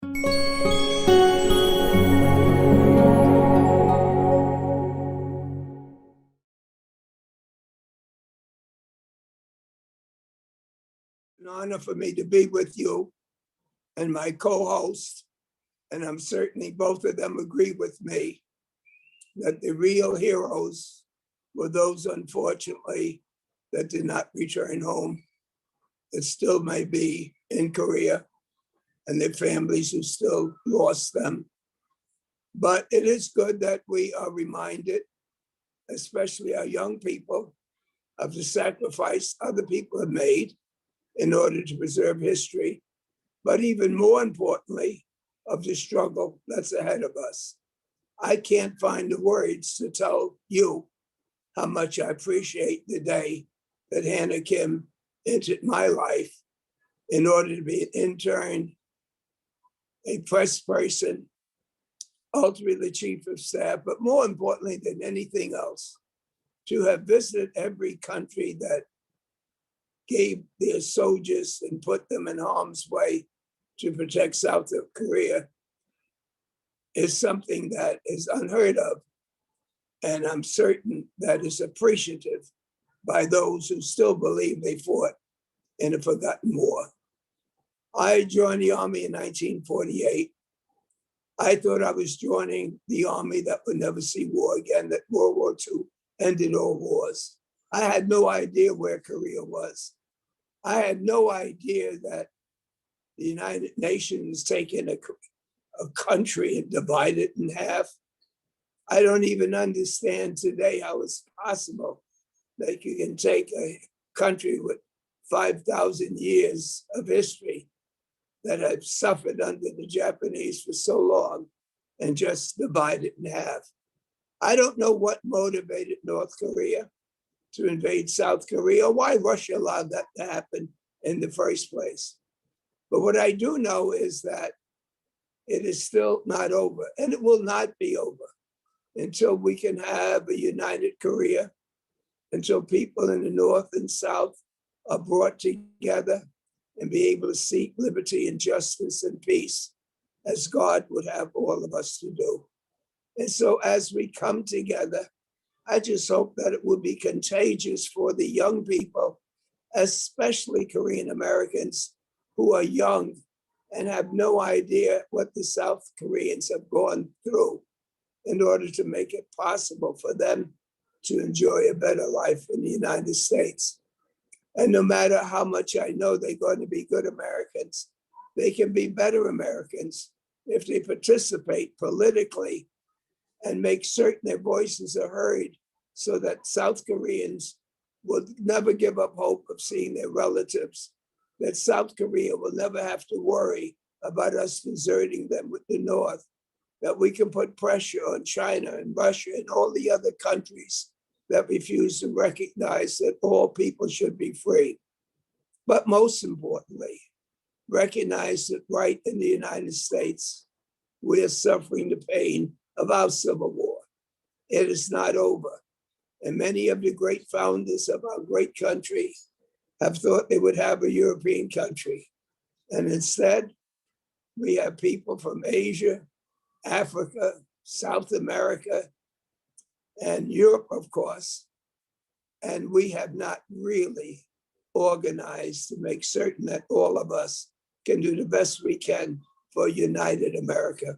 An honor for me to be with you and my co-host, and I'm certainly both of them agree with me that the real heroes were those, unfortunately, that did not return home, that still may be in Korea, and their families who still lost them. But it is good that we are reminded, especially our young people, of the sacrifice other people have made in order to preserve history, but even more importantly, of the struggle that's ahead of us. I can't find the words to tell you how much I appreciate the day that Hannah Kim entered my life in order to be an intern, a press person, ultimately chief of staff, but more importantly than anything else, to have visited every country that gave their soldiers and put them in harm's way to protect South Korea is something that is unheard of. And I'm certain that is appreciative by those who still believe they fought in a forgotten war. I joined the Army in 1948. I thought I was joining the Army that would never see war again, that World War II ended all wars. I had no idea where Korea was. I had no idea that the United Nations taking a country and divide it in half. I don't even understand today how it's possible that you can take a country with 5,000 years of history that had suffered under the Japanese for so long and just divide it in half. I don't know what motivated North Korea to invade South Korea, or why Russia allowed that to happen in the first place. But what I do know is that it is still not over, and it will not be over until we can have a united Korea, until people in the North and South are brought together and be able to seek liberty and justice and peace as God would have all of us to do. And so as we come together, I just hope that it will be contagious for the young people, especially Korean Americans who are young and have no idea what the South Koreans have gone through in order to make it possible for them to enjoy a better life in the United States. And no matter how much I know they're going to be good Americans, they can be better Americans if they participate politically and make certain their voices are heard, so that South Koreans will never give up hope of seeing their relatives, that South Korea will never have to worry about us deserting them with the North, that we can put pressure on China and Russia and all the other countries that refuse to recognize that all people should be free. But most importantly, recognize that right in the United States, we are suffering the pain of our Civil War. It is not over. And many of the great founders of our great country have thought they would have a European country. And instead, we have people from Asia, Africa, South America, and Europe, of course. And we have not really organized to make certain that all of us can do the best we can for united America.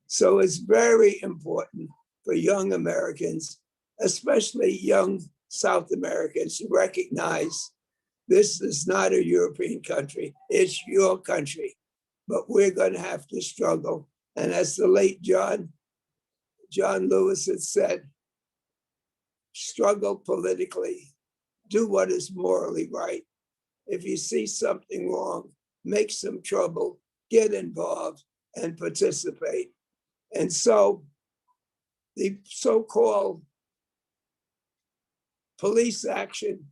So it's very important for young Americans, especially young South Americans, to recognize this is not a European country, it's your country, but we're going to have to struggle. And as the late John Lewis had said, struggle politically, do what is morally right. If you see something wrong, make some trouble, get involved and participate. And so the so-called police action,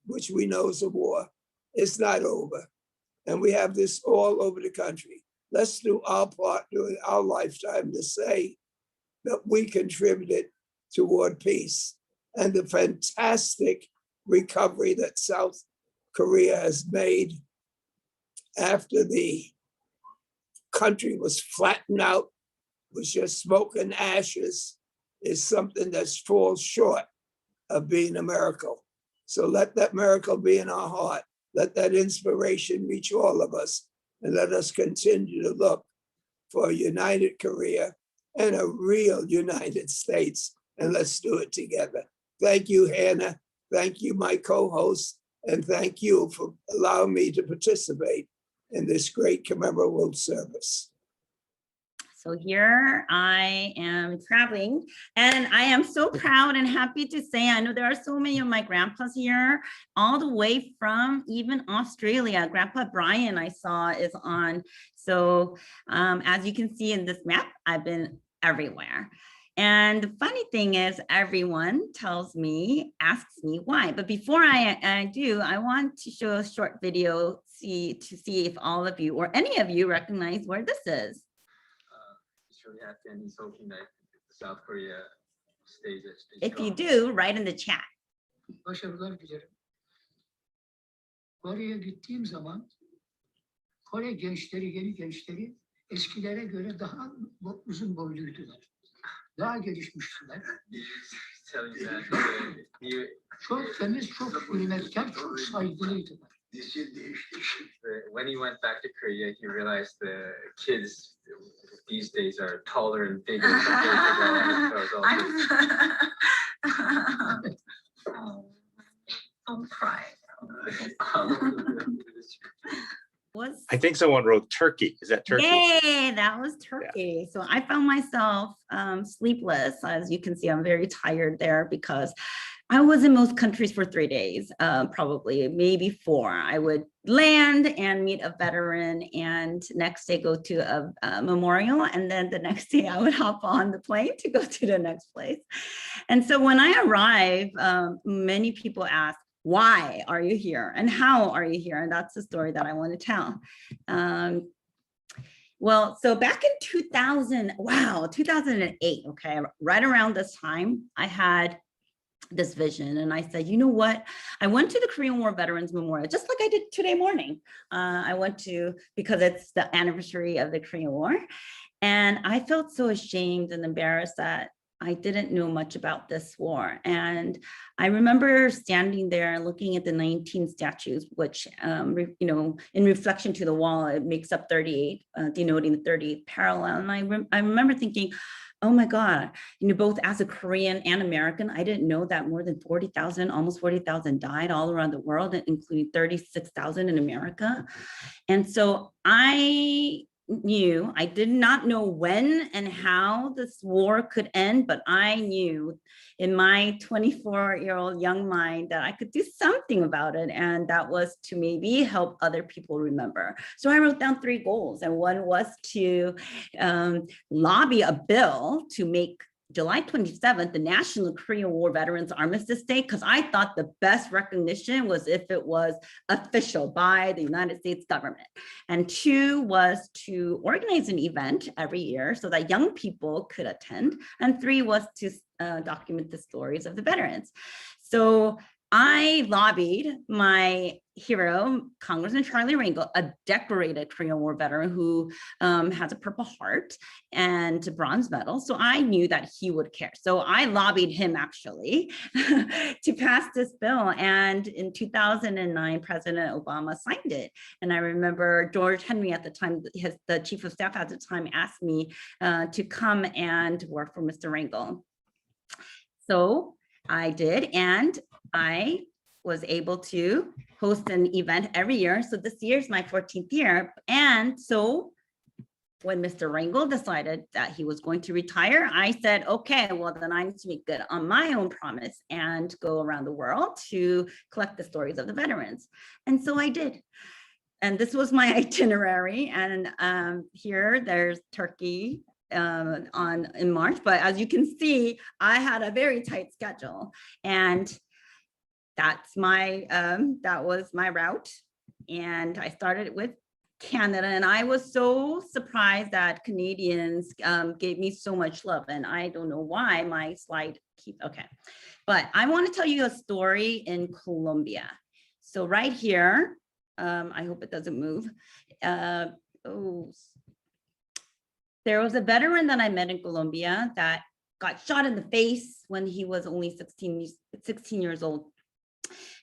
which we know is a war, is not over. And we have this all over the country. Let's do our part during our lifetime to say that we contributed toward peace and the fantastic recovery that South Korea has made after the country was flattened out, was just smoke and ashes, is something that falls short of being a miracle. So let that miracle be in our heart. Let that inspiration reach all of us, and let us continue to look for a united Korea and a real United States, and let's do it together. Thank you, Hannah. Thank you, my co-host, and thank you for allowing me to participate in this great commemorative service. So here I am traveling, and I am so proud and happy to say, I know there are so many of my grandpas here, all the way from even Australia. Grandpa Brian I saw is on. So as you can see in this map, I've been everywhere. And the funny thing is, everyone tells me, asks me why. But before I do, I want to show a short video to see if all of you or any of you recognize where this is. Really happy and he's hoping that South Korea stays If you do, write in the chat. Başarılar dilerim. Kore'ye gittiğim zaman Kore gençleri, yeni gençleri eskilere göre daha uzun boyluydular. Daha gelişmiştiler. Çok temiz, çok hürmetkar, çok saygılıydılar. When he went back to Korea, he realized the kids these days are taller and bigger. Don't cry. I think someone wrote Turkey. Is that Turkey? Yay, that was Turkey. Yeah. So I found myself sleepless. As you can see, I'm very tired there because I was in most countries for 3 days, probably maybe 4. I would land and meet a veteran, and next day go to a memorial, and then the next day I would hop on the plane to go to the next place. And so when I arrive, many people ask, why are you here and how are you here? And that's the story that I want to tell. Well, so back in 2008, okay, right around this time, I had this vision, and I said, you know what, I went to the Korean War Veterans Memorial just like I did today morning. I went to, because it's the anniversary of the Korean War, and I felt so ashamed and embarrassed that I didn't know much about this war. And I remember standing there looking at the 19 statues, which, you know, in reflection to the wall, it makes up 38, denoting the 38th parallel. And I remember thinking, oh my God, you know, both as a Korean and American, I didn't know that more than 40,000, almost 40,000 died all around the world, including 36,000 in America. And so I did not know when and how this war could end, but I knew in my 24-year-old young mind that I could do something about it, and that was to maybe help other people remember. So I wrote down 3 goals, and one was to lobby a bill to make July 27th, the National Korean War Veterans Armistice Day, because I thought the best recognition was if it was official by the United States government. And 2 was to organize an event every year so that young people could attend. And 3 was to document the stories of the veterans. So I lobbied my hero, Congressman Charlie Rangel, a decorated Korean War veteran who has a Purple Heart and a bronze medal. So I knew that he would care. So I lobbied him actually to pass this bill. And in 2009, President Obama signed it. And I remember George Henry at the time, the chief of staff at the time, asked me to come and work for Mr. Rangel. So I did, and I was able to host an event every year. So this year is my 14th year. And so when Mr. Rangel decided that he was going to retire, I said, okay, well, then I need to make good on my own promise and go around the world to collect the stories of the veterans. And so I did. And this was my itinerary. And here there's Turkey in March, but as you can see, I had a very tight schedule, and that's my that was my route. And I started with Canada, and I was so surprised that Canadians gave me so much love, and I don't know why my slide keeps, okay, but I want to tell you a story in Colombia. So right here, I hope it doesn't move. Oh, there was a veteran that I met in Colombia that got shot in the face when he was only 16 years old.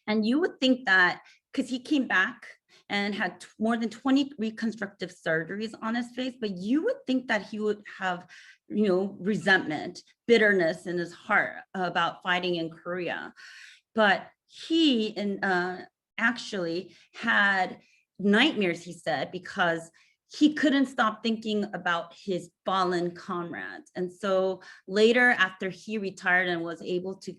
And you would think that because he came back and had more than 20 reconstructive surgeries on his face, but you would think that he would have, you know, resentment, bitterness in his heart about fighting in Korea. But he actually had nightmares, he said, because he couldn't stop thinking about his fallen comrades. And so later, after he retired and was able to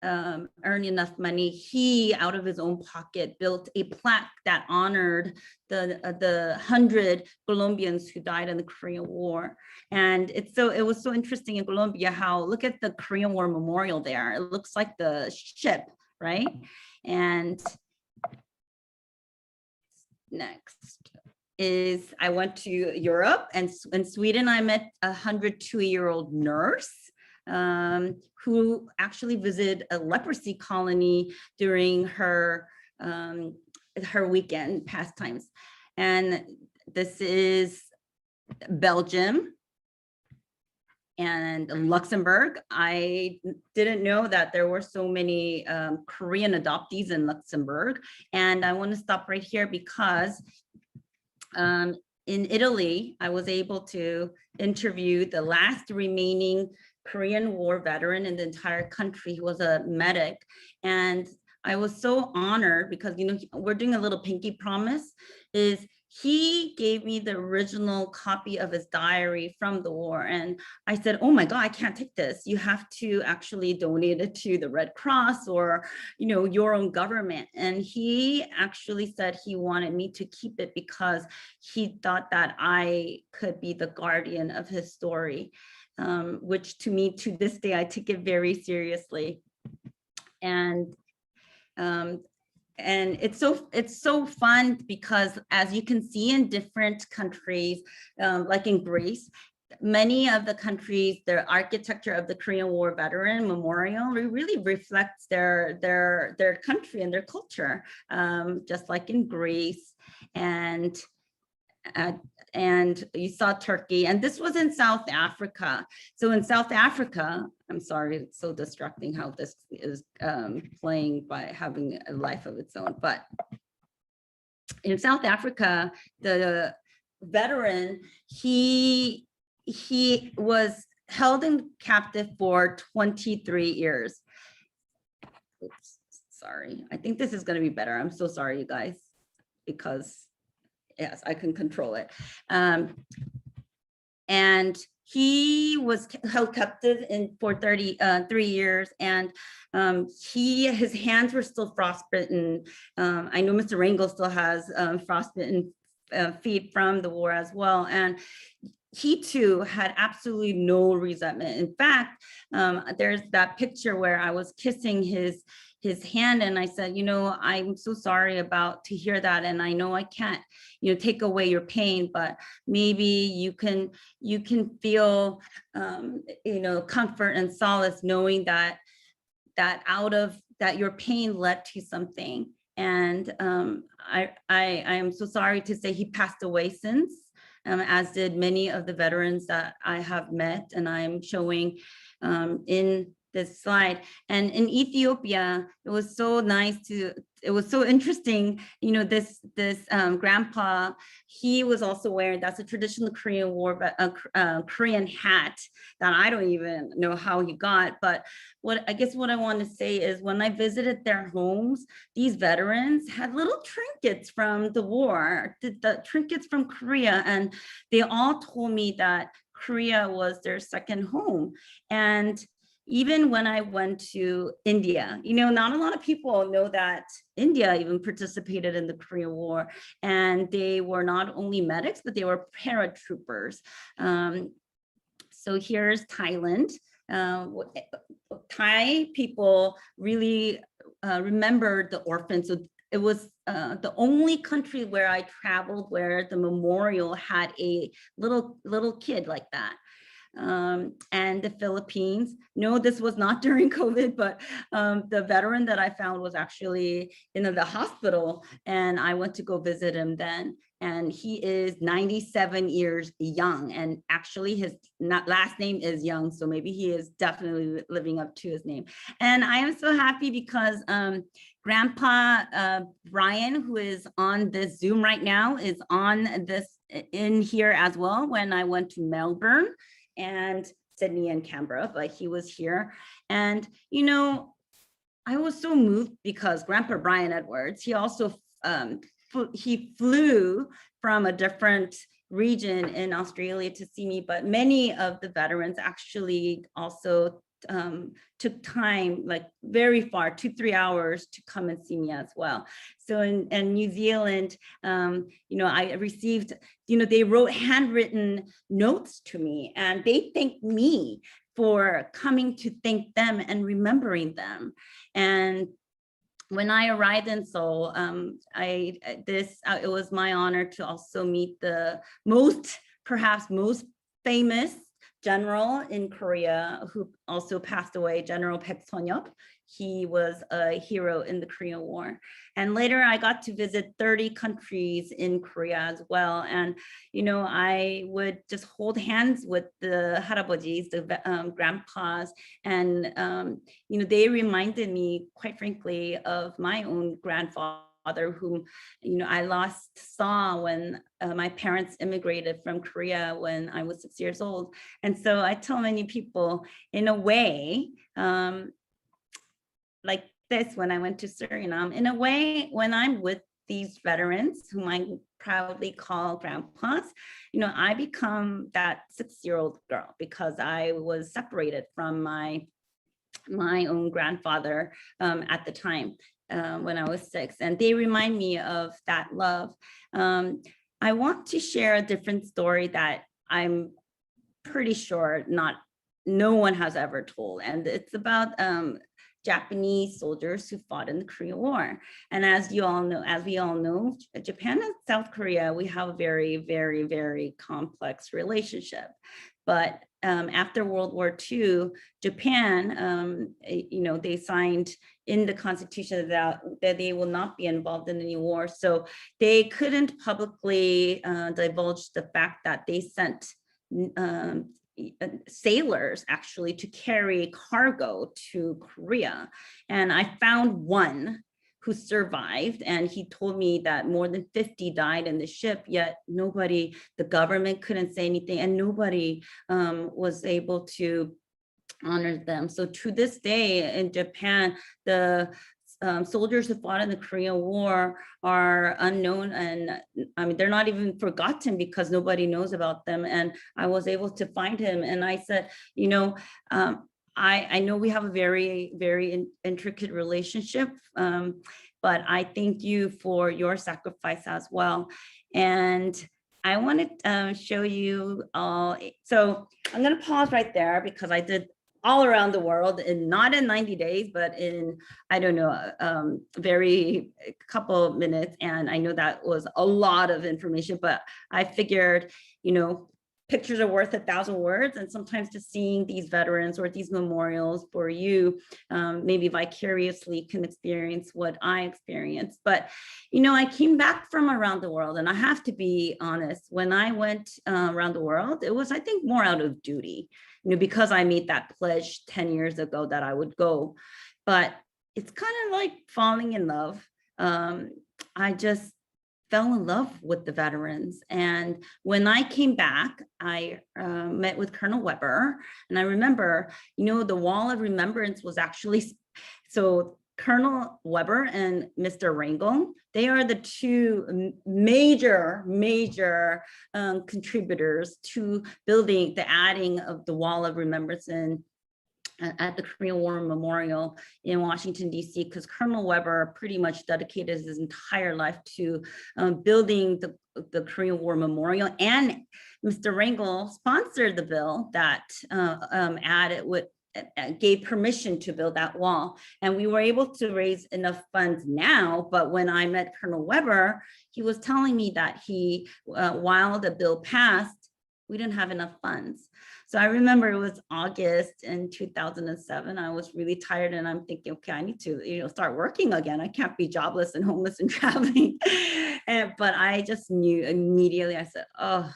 earn enough money, he, out of his own pocket, built a plaque that honored the 100 Colombians who died in the Korean War. And it was so interesting in Colombia how, look at the Korean War memorial there. It looks like the ship, right? And next is I went to Europe, and in Sweden I met a 102-year-old nurse who actually visited a leprosy colony during her weekend pastimes. And this is Belgium and Luxembourg. I didn't know that there were so many Korean adoptees in Luxembourg. And I want to stop right here because in Italy, I was able to interview the last remaining Korean War veteran in the entire country. He was a medic. And I was so honored because, you know, we're doing a little pinky promise, is he gave me the original copy of his diary from the war. And I said, oh my God, I can't take this. You have to actually donate it to the Red Cross or, you know, your own government. And he actually said he wanted me to keep it because he thought that I could be the guardian of his story, which to me, to this day, I take it very seriously. And it's so fun because, as you can see in different countries, like in Greece, many of the countries, the architecture of the Korean War Veteran Memorial really reflects their country and their culture, just like in Greece. And you saw Turkey, and this was in South Africa. So in South Africa, I'm sorry, it's so distracting how this is playing by having a life of its own. But in South Africa, the veteran, he was held in captive for 23 years. Oops, sorry. I think this is going to be better. I'm so sorry, you guys, because yes, I can control it. And he was held captive for 3 years, and his hands were still frostbitten. I know Mr. Rangel still has frostbitten feet from the war as well. And he too had absolutely no resentment. In fact, there's that picture where I was kissing his hand, and I said, you know, I'm so sorry to hear that, and I know I can't, you know, take away your pain, but maybe you can feel, you know, comfort and solace knowing that your pain led to something. And I am so sorry to say he passed away since, as did many of the veterans that I have met, and I'm showing in this slide. And in Ethiopia, it was so it was so interesting, you know, this grandpa, he was also wearing, that's a traditional Korean War, Korean hat that I don't even know how he got. But what I want to say is, when I visited their homes, these veterans had little trinkets from the war, the trinkets from Korea, and they all told me that Korea was their second home. And even when I went to India, you know, not a lot of people know that India even participated in the Korean War, and they were not only medics, but they were paratroopers. So here's Thailand. Thai people really remembered the orphans. So it was the only country where I traveled where the memorial had a little kid like that. And the Philippines. No, this was not during COVID, but the veteran that I found was actually in the hospital, and I went to go visit him then. and he is 97 years young. And actually his last name is Young, so maybe he is definitely living up to his name. And I am so happy because Grandpa Brian, who is on this Zoom right now, is on this in here as well when I went to Melbourne and Sydney and Canberra, but he was here. And, you know, I was so moved because Grandpa Brian Edwards, he also, he flew from a different region in Australia to see me, but many of the veterans actually also took time, like very far, 2-3 hours to come and see me as well. So in New Zealand, you know, I received, you know, they wrote handwritten notes to me and they thanked me for coming to thank them and remembering them. And when I arrived in Seoul, it was my honor to also meet the perhaps most famous general in Korea who also passed away, General Baek Son-yeop. He was a hero in the Korean War. And later I got to visit 30 countries in Korea as well. And, you know, I would just hold hands with the 할아버지s, the grandpas, and, you know, they reminded me, quite frankly, of my own grandfather, whom, you know, I saw when my parents immigrated from Korea when I was 6 years old. And so I tell many people, in a way, like this, when I went to Suriname, in a way, when I'm with these veterans, whom I proudly call grandpas, you know, I become that 6-year-old girl because I was separated from my own grandfather at the time. When I was 6, and they remind me of that love. I want to share a different story that I'm pretty sure no one has ever told, and it's about Japanese soldiers who fought in the Korean War. And as we all know, Japan and South Korea, we have a very, very, very complex relationship. But after World War II, Japan, you know, they signed in the constitution that they will not be involved in any war. So they couldn't publicly divulge the fact that they sent sailors actually to carry cargo to Korea. And I found one who survived, and he told me that more than 50 died in the ship, yet nobody, the government couldn't say anything, and nobody was able to honor them. So to this day in Japan, the soldiers who fought in the Korean War are unknown, and I mean, they're not even forgotten because nobody knows about them. And I was able to find him, and I said, you know, I know we have a very, very intricate relationship, but I thank you for your sacrifice as well. And I want to show you all. So I'm going to pause right there because I did all around the world, and not in 90 days, but in, I don't know, very couple of minutes. And I know that was a lot of information, but I figured, you know, pictures are worth 1,000 words, and sometimes just seeing these veterans or these memorials for you, maybe vicariously can experience what I experienced. But, you know, I came back from around the world, and I have to be honest, when I went around the world, it was, I think, more out of duty, you know, because I made that pledge 10 years ago that I would go. But it's kind of like falling in love. I just fell in love with the veterans. And when I came back, I met with Colonel Weber. And I remember, you know, the wall of remembrance was actually, so Colonel Weber and Mr. Rangel, they are the two major contributors to building, the adding of the wall of remembrance at the Korean War Memorial in Washington, D.C., because Colonel Weber pretty much dedicated his entire life to building the Korean War Memorial. And Mr. Rangel sponsored the bill that gave permission to build that wall. And we were able to raise enough funds now, but when I met Colonel Weber, he was telling me that he, while the bill passed, We didn't have enough funds. So I remember it was August in 2007. I was really tired and I'm thinking, okay, I need to, start working again. I can't be jobless and homeless and traveling. But I just knew immediately, I said, oh,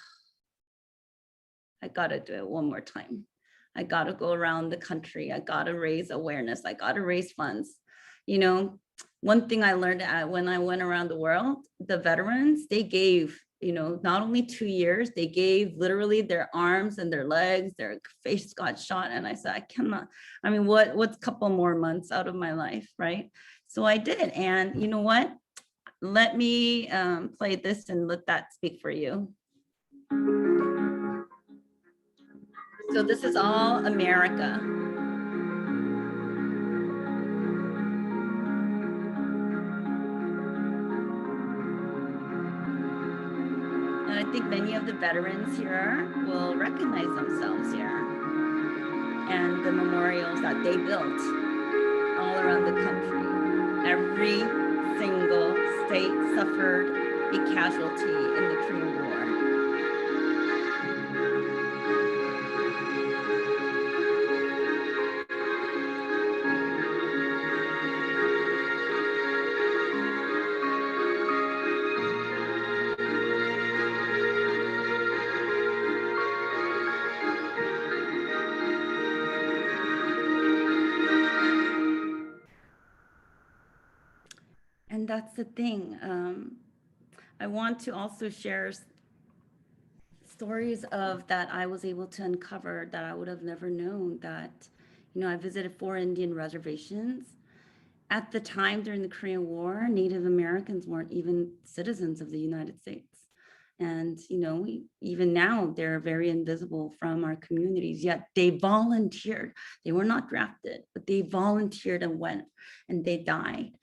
I gotta do it one more time. I gotta go around the country. I gotta raise awareness. I gotta raise funds. One thing I learned when I went around the world, the veterans, they gave, not only 2 years, they gave literally their arms and their legs, their face got shot. And I said, I cannot, what's a couple more months out of my life, right? So I did. And you know what? Let me play this and let that speak for you. So this is all America. And I think many of the veterans here will recognize themselves here and the memorials that they built all around the country. Every single state suffered a casualty in the Korean War. And that's the thing. I want to also share stories of that I was able to uncover that I would have never known that, I visited 4 Indian reservations. At the time during the Korean War, Native Americans weren't even citizens of the United States. And, even now they're very invisible from our communities, yet they volunteered. They were not drafted, but they volunteered and went and they died.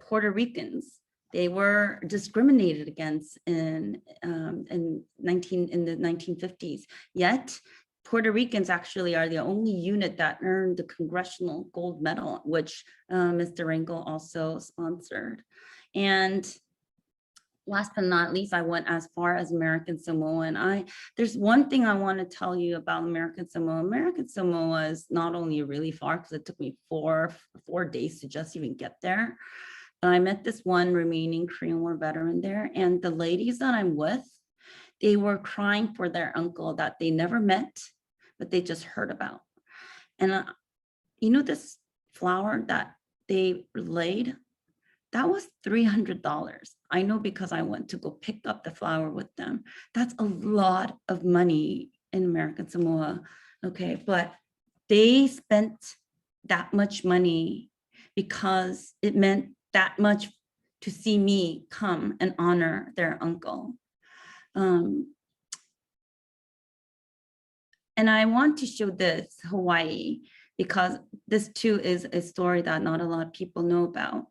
Puerto Ricans, they were discriminated against in the 1950s. Yet Puerto Ricans actually are the only unit that earned the Congressional Gold Medal, which Mr. Rangel also sponsored. And last but not least, I went as far as American Samoa. And there's one thing I want to tell you about American Samoa. American Samoa is not only really far, because it took me four days to just even get there. But I met this one remaining Korean War veteran there. And the ladies that I'm with, they were crying for their uncle that they never met, but they just heard about. And this flower that they laid, that was $300. I know because I went to go pick up the flower with them. That's a lot of money in American Samoa. Okay, but they spent that much money because it meant that much to see me come and honor their uncle. And I want to show this Hawaii, because this too is a story that not a lot of people know about.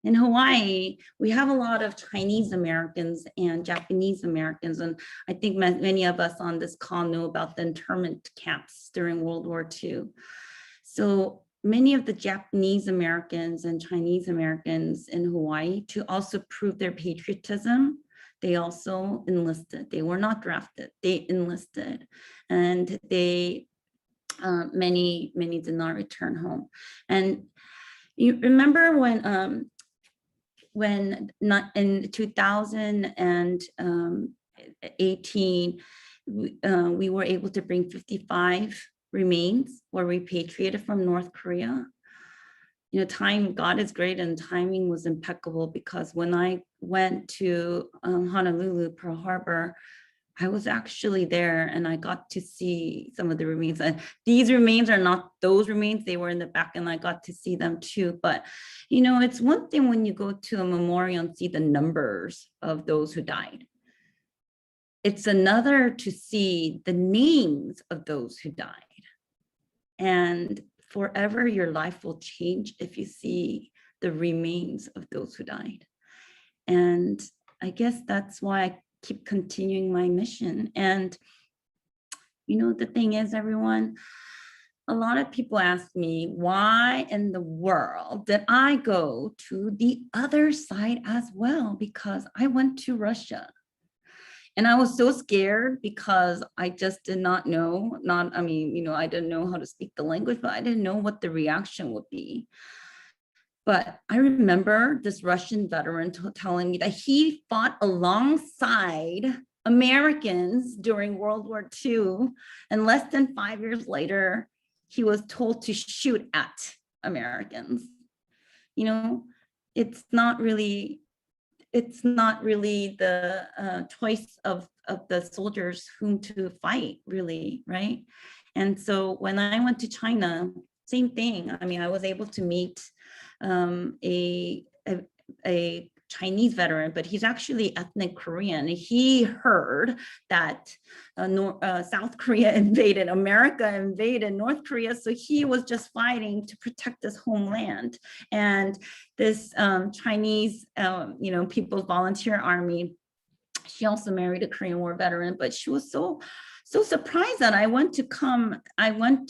In Hawaii, we have a lot of Chinese Americans and Japanese Americans. And I think many of us on this call know about the internment camps during World War II. So many of the Japanese Americans and Chinese Americans in Hawaii, to also prove their patriotism, they also enlisted. They were not drafted, they enlisted. And they, many did not return home. And you remember when not in 2018, we were able to bring 55 remains were repatriated from North Korea. God is great, and timing was impeccable, because when I went to Honolulu, Pearl Harbor, I was actually there and I got to see some of the remains. And these remains are not those remains, they were in the back and I got to see them too. But, it's one thing when you go to a memorial and see the numbers of those who died. It's another to see the names of those who died. And forever your life will change if you see the remains of those who died. And I guess that's why I keep continuing my mission. And the thing is, everyone, a lot of people ask me, why in the world did I go to the other side as well? Because I went to Russia, And I was so scared because I just did not know, I didn't know how to speak the language, but I didn't know what the reaction would be. But I remember this Russian veteran telling me that he fought alongside Americans during World War II. And less than 5 years later, he was told to shoot at Americans. You know, it's not really the choice of the soldiers whom to fight, really, right? And so when I went to China, same thing. I mean, I was able to meet a Chinese veteran, but he's actually ethnic Korean. He heard that South Korea invaded, America invaded North Korea, so he was just fighting to protect his homeland. And this Chinese, People's Volunteer Army, she also married a Korean War veteran, but she was so surprised that I went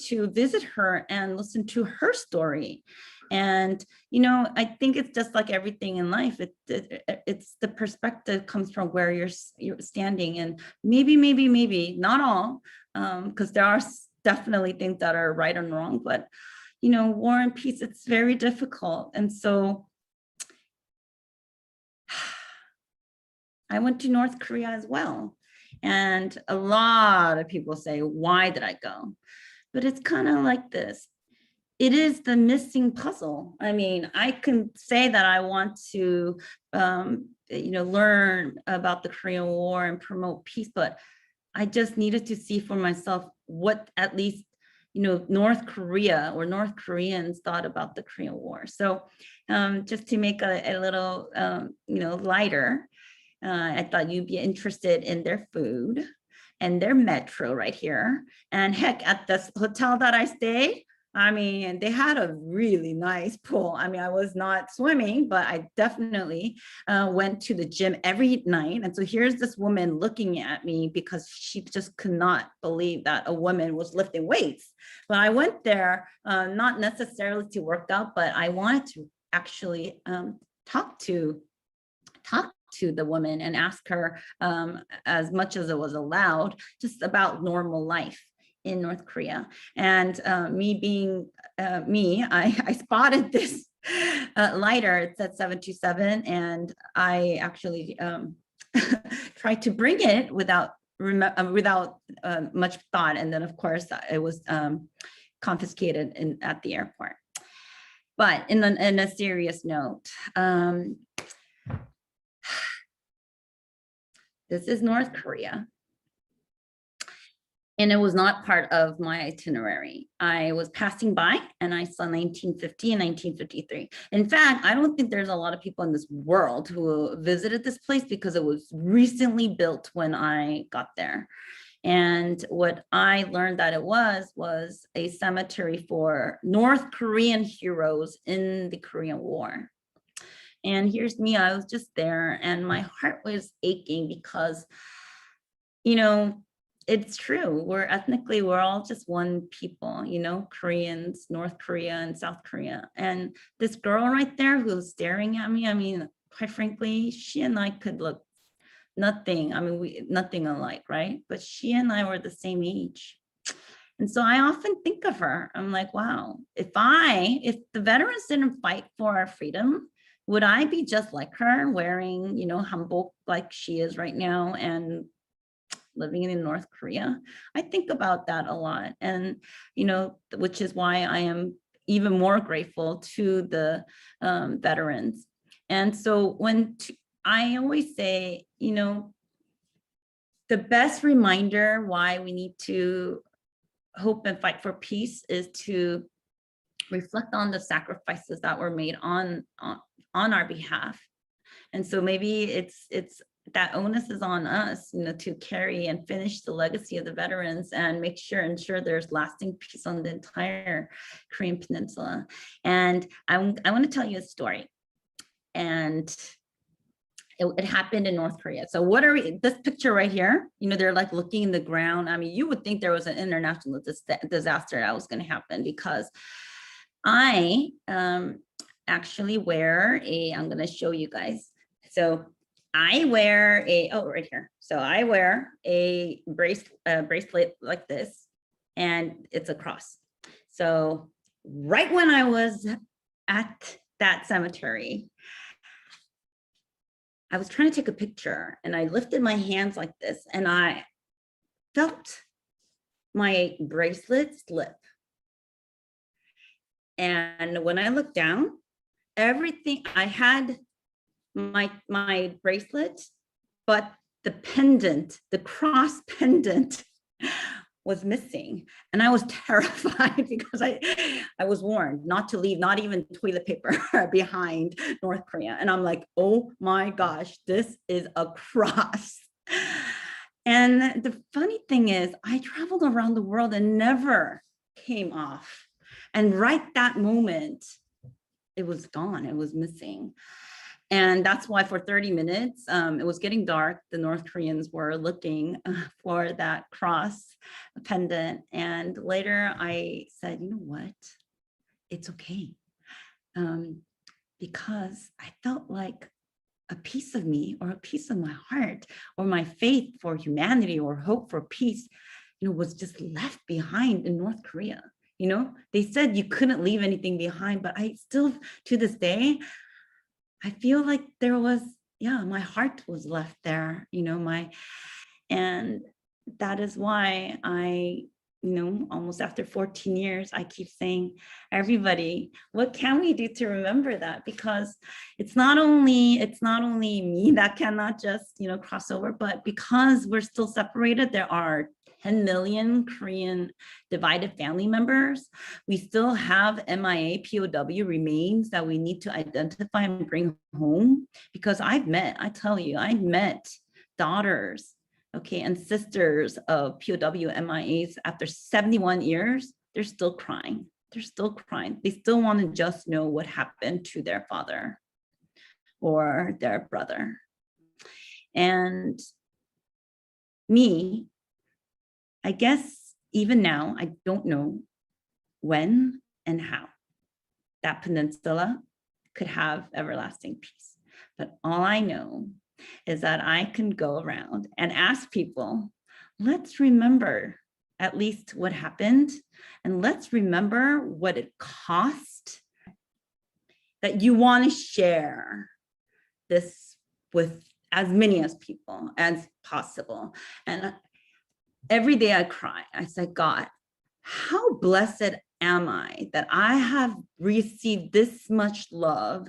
to visit her and listen to her story. And, I think it's just like everything in life. It's the perspective comes from where you're standing, and maybe not all, because there are definitely things that are right and wrong, but, war and peace, it's very difficult. And so I went to North Korea as well. And a lot of people say, why did I go? But it's kind of like this. It is the missing puzzle. I mean, I can say that I want to, learn about the Korean War and promote peace, but I just needed to see for myself what at least, North Korea or North Koreans thought about the Korean War. So just to make a little, lighter, I thought you'd be interested in their food and their metro right here. And heck, at this hotel that I stayed, I mean, they had a really nice pool. I mean, I was not swimming, but I definitely went to the gym every night. And so here's this woman looking at me because she just could not believe that a woman was lifting weights. But I went there, not necessarily to work out, but I wanted to actually talk to the woman and ask her as much as it was allowed, just about normal life in North Korea. And me being me, I spotted this lighter. It said 727, and I actually tried to bring it without much thought. And then of course it was confiscated at the airport. But in a serious note, this is North Korea. And it was not part of my itinerary. I was passing by and I saw 1950 and 1953. In fact, I don't think there's a lot of people in this world who visited this place because it was recently built when I got there. And what I learned that it was a cemetery for North Korean heroes in the Korean War. And here's me, I was just there and my heart was aching because, it's true. We're all just one people, Koreans, North Korea and South Korea. And this girl right there who's staring at me, I mean, quite frankly, she and I could look nothing alike, right? But she and I were the same age. And so I often think of her. I'm like, wow, if the veterans didn't fight for our freedom, would I be just like her, wearing, hanbok like she is right now and living in North Korea? I think about that a lot. And, which is why I am even more grateful to the veterans. And so I always say, the best reminder why we need to hope and fight for peace is to reflect on the sacrifices that were made on our behalf. And so maybe it's that onus is on us, to carry and finish the legacy of the veterans and ensure there's lasting peace on the entire Korean Peninsula. And I want to tell you a story. And it happened in North Korea. So this picture right here, they're like looking in the ground. I mean, you would think there was an international disaster that was going to happen, because I actually wear I'm going to show you guys. So I wear right here. So I wear a bracelet like this, and it's a cross. So right when I was at that cemetery, I was trying to take a picture and I lifted my hands like this and I felt my bracelet slip. And when I looked down, everything I had my bracelet, but the pendant, the cross pendant was missing. And I was terrified because I was warned not to leave, not even toilet paper behind North Korea. And I'm like, oh my gosh, this is a cross. And the funny thing is I traveled around the world and never came off. And right that moment, it was gone, it was missing. And that's why for 30 minutes, it was getting dark. The North Koreans were looking for that cross pendant. And later I said, you know what? It's okay. Because I felt like a piece of me or a piece of my heart or my faith for humanity or hope for peace, was just left behind in North Korea. They said you couldn't leave anything behind, but I still, to this day, I feel like there was, my heart was left there, and that is why I, almost after 14 years, I keep saying, everybody, what can we do to remember that? Because it's not only me that cannot just, cross over, but because we're still separated, there are 10 million Korean divided family members. We still have MIA POW remains that we need to identify and bring home, because I met daughters, and sisters of POW MIAs after 71 years. They're still crying. They still want to just know what happened to their father or their brother. And me, I guess even now, I don't know when and how that peninsula could have everlasting peace. But all I know is that I can go around and ask people, let's remember at least what happened, and let's remember what it cost, that you want to share this with as many as people as possible. And every day I cry. I said, God, how blessed am I that I have received this much love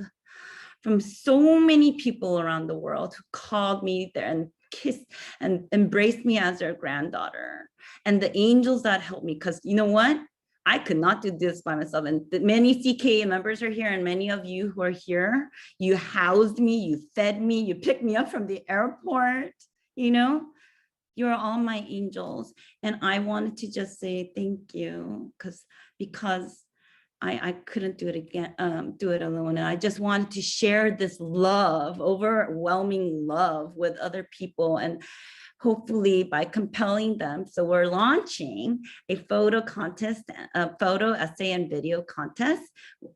from so many people around the world who called me there and kissed and embraced me as their granddaughter, and the angels that helped me. Because you know what? I could not do this by myself. And many CKA members are here, and many of you who are here, you housed me, you fed me, you picked me up from the airport, You're all my angels. And I wanted to just say thank you, because I couldn't do it again, do it alone. And I just wanted to share this love, overwhelming love, with other people, and hopefully by compelling them. So we're launching a photo contest, a photo, essay, and video contest.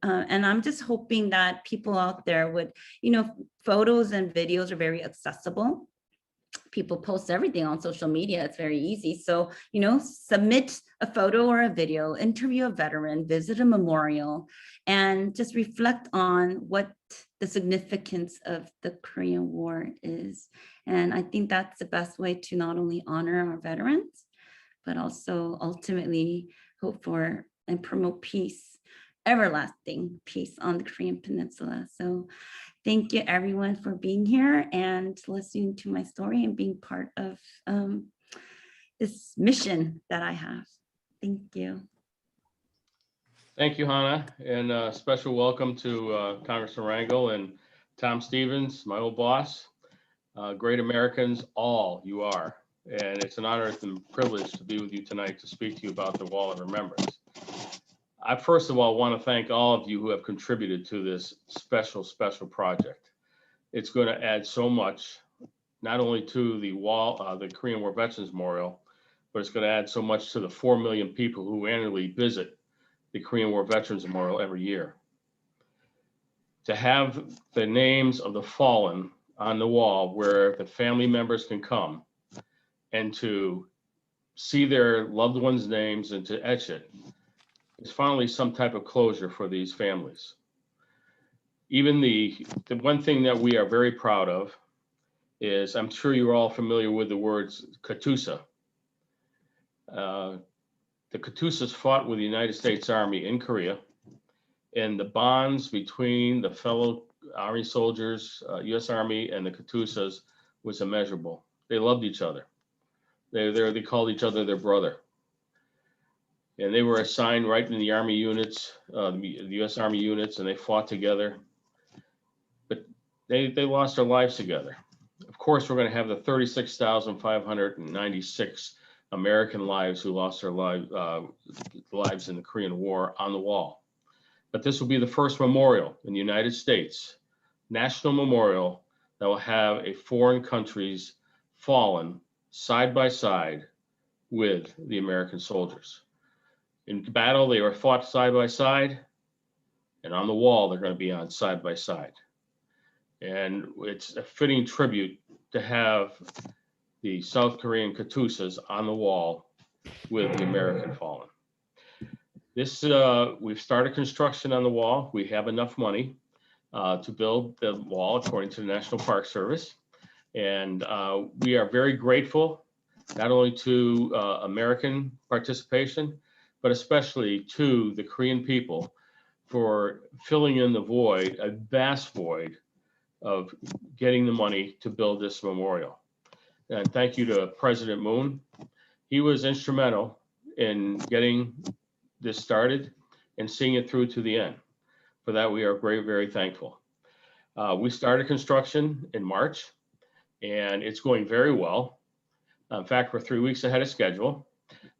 And I'm just hoping that people out there would, photos and videos are very accessible. People post everything on social media. It's very easy. So, submit a photo or a video, interview a veteran, visit a memorial, and just reflect on what the significance of the Korean War is. And I think that's the best way to not only honor our veterans, but also ultimately hope for and promote peace, everlasting peace on the Korean Peninsula. So thank you everyone for being here and listening to my story and being part of this mission that I have. Thank you. Thank you, Hannah, and a special welcome to Congressman Rangel and Tom Stevens, my old boss. Great Americans, all you are. And it's an honor and privilege to be with you tonight to speak to you about the Wall of Remembrance. I first of all want to thank all of you who have contributed to this special project. It's going to add so much, not only to the the Korean War Veterans Memorial, but it's going to add so much to the 4 million people who annually visit the Korean War Veterans Memorial every year. To have the names of the fallen on the wall where the family members can come and to see their loved ones' names and to etch it is finally some type of closure for these families. Even the one thing that we are very proud of is, I'm sure you're all familiar with the words Katusa. The Katusas fought with the United States Army in Korea, and the bonds between the fellow Army soldiers, US Army, and the Katusas was immeasurable. They loved each other. They called each other their brother. And they were assigned right in the Army units, the US Army units, and they fought together. But they lost their lives together. Of course, we're going to have the 36,596 American lives who lost their lives in the Korean War on the wall. But this will be the first memorial in the United States, national memorial, that will have a foreign country's fallen side by side with the American soldiers. In battle, they were fought side by side, and on the wall, they're going to be on side by side. And it's a fitting tribute to have the South Korean Katusas on the wall with the American fallen. This, we've started construction on the wall. We have enough money to build the wall according to the National Park Service. And we are very grateful, not only to American participation, but especially to the Korean people for filling in the void, a vast void of getting the money to build this memorial. And thank you to President Moon. He was instrumental in getting this started and seeing it through to the end. For that, we are very, very thankful. We started construction in March, and it's going very well. In fact, we're 3 weeks ahead of schedule.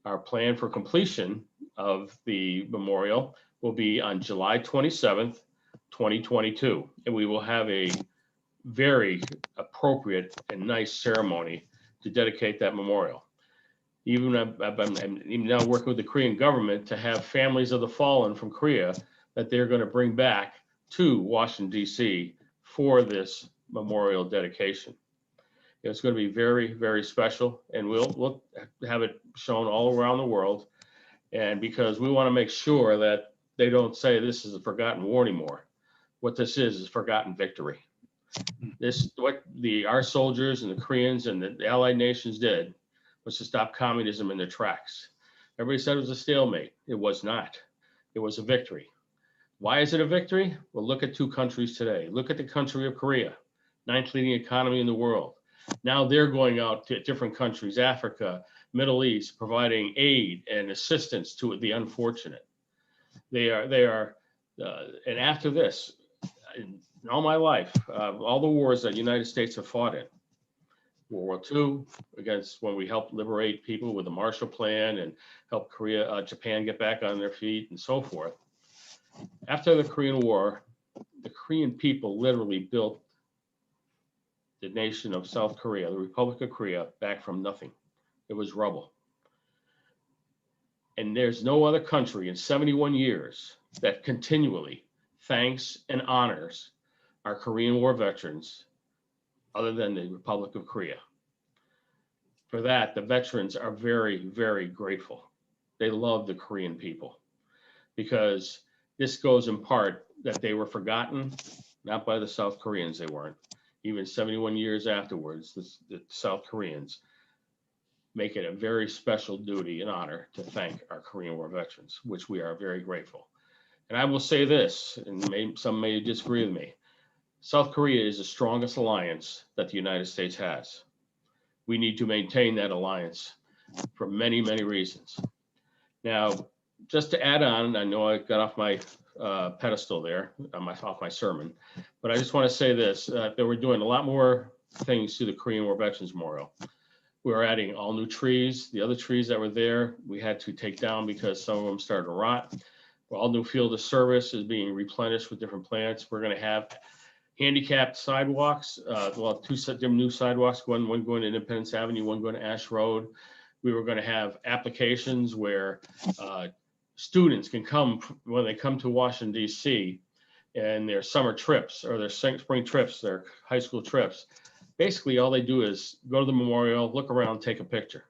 Our plan for completion of the memorial will be on July 27th, 2022, and we will have a very appropriate and nice ceremony to dedicate that memorial. I'm now working with the Korean government to have families of the fallen from Korea that they're going to bring back to Washington, D.C. for this memorial dedication. It's going to be very, very special, and we'll have it shown all around the world. And because we want to make sure that they don't say this is a forgotten war anymore. What this is forgotten victory. This, what our soldiers and the Koreans and the Allied nations did was to stop communism in their tracks. Everybody said it was a stalemate. It was not. It was a victory. Why is it a victory? Well, look at two countries today. Look at the country of Korea, 9th leading economy in the world. Now they're going out to different countries, Africa, Middle East, providing aid and assistance to the unfortunate. They are, and after this, in all my life, all the wars that the United States have fought in, World War II, against when we helped liberate people with the Marshall Plan and help Japan get back on their feet and so forth. After the Korean War, the Korean people literally built the nation of South Korea, the Republic of Korea, back from nothing. It was rubble. And there's no other country in 71 years that continually thanks and honors our Korean War veterans other than the Republic of Korea. For that, the veterans are very, very grateful. They love the Korean people because this goes in part that they were forgotten, not by the South Koreans, they weren't. Even 71 years afterwards, the South Koreans make it a very special duty and honor to thank our Korean War veterans, which we are very grateful. And I will say this, and some may disagree with me, South Korea is the strongest alliance that the United States has. We need to maintain that alliance for many, many reasons. Now, just to add on, I know I got off my pedestal there, off my sermon, but I just want to say this, that we're doing a lot more things to the Korean War Veterans Memorial. We're adding all new trees. The other trees that were there, we had to take down because some of them started to rot. All new field of service is being replenished with different plants. We're going to have handicapped sidewalks, well, two new sidewalks, one going to Independence Avenue, one going to Ash Road. We were going to have applications where students can come when they come to Washington, D.C. and their summer trips or their spring trips, their high school trips. Basically, all they do is go to the memorial, look around, take a picture.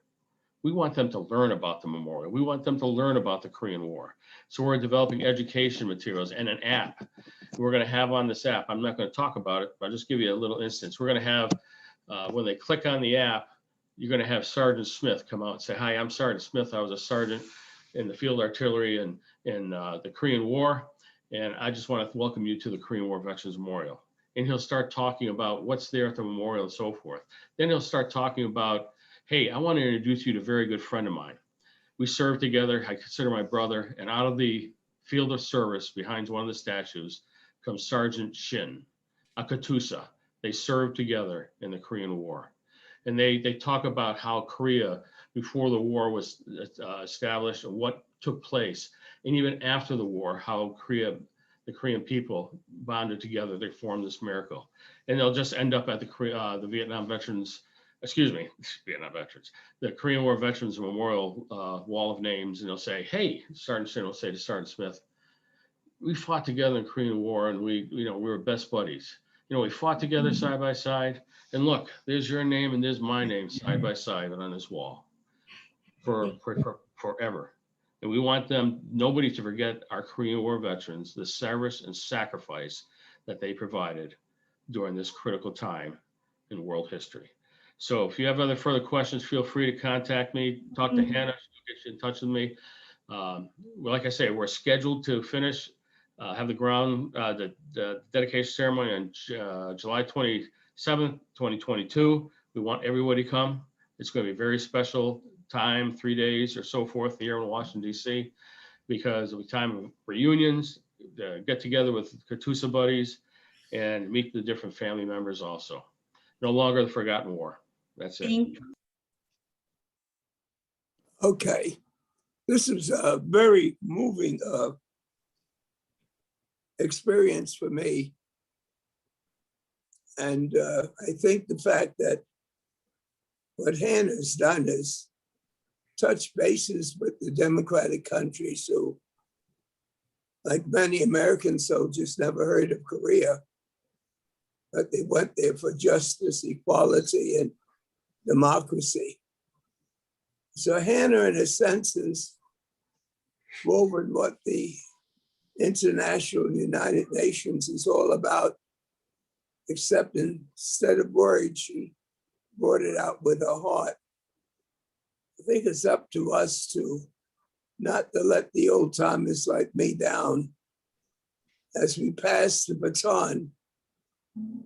We want them to learn about the memorial. We want them to learn about the Korean War. So we're developing education materials and an app. We're going to have on this app, I'm not going to talk about it, but I'll just give you a little instance. We're going to have, when they click on the app, you're going to have Sergeant Smith come out and say, hi, I'm Sergeant Smith. I was a sergeant in the field artillery in the Korean War. And I just want to welcome you to the Korean War Veterans Memorial. And he'll start talking about what's there at the memorial and so forth. Then he'll start talking about, hey, I want to introduce you to a very good friend of mine. We served together. I consider my brother. And out of the field of service behind one of the statues comes Sergeant Shin, a Katusa. They served together in the Korean War. And they talk about how Korea, before the war was established, and what took place. And even after the war, how the Korean people bonded together. They formed this miracle. And they'll just end up at the Vietnam Veterans, the Korean War Veterans Memorial Wall of Names. And they'll say, hey, Sergeant Shin will say to Sergeant Smith, we fought together in the Korean War and we were best buddies. We fought together side by side. And look, there's your name and there's my name side by side on this wall for forever. And we want nobody to forget our Korean War veterans, the service and sacrifice that they provided during this critical time in world history. So if you have other further questions, feel free to contact me, talk to Hannah, she'll get you in touch with me. Like I say, we're scheduled to finish, have the dedication ceremony on July 27th, 2022. We want everybody to come. It's going to be a very special time, 3 days or so forth here in Washington, D.C., because of the time of reunions, get together with Katusa buddies, and meet the different family members also. No longer the forgotten war. That's it. Okay. This is a very moving experience for me. And I think the fact that what Hannah's done is touch bases with the democratic countries who, like many American soldiers, never heard of Korea, but they went there for justice, equality, and democracy. So Hannah, in a sense, is woven what the International United Nations is all about, except instead of words, she brought it out with her heart. I think it's up to us to not to let the old timers like me down as we pass the baton,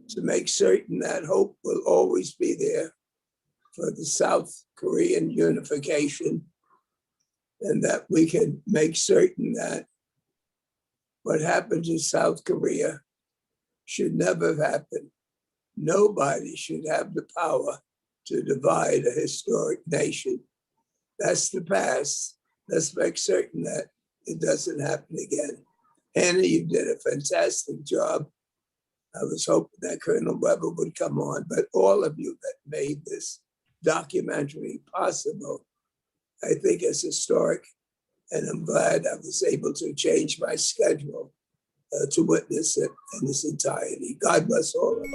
to make certain that hope will always be there for the South Korean unification, and that we can make certain that what happened in South Korea should never have happened. Nobody should have the power to divide a historic nation. That's the past. Let's make certain that it doesn't happen again. Hannah, you did a fantastic job. I was hoping that Colonel Weber would come on, but all of you that made this documentary possible, I think is historic. And I'm glad I was able to change my schedule to witness it in its entirety. God bless all of you.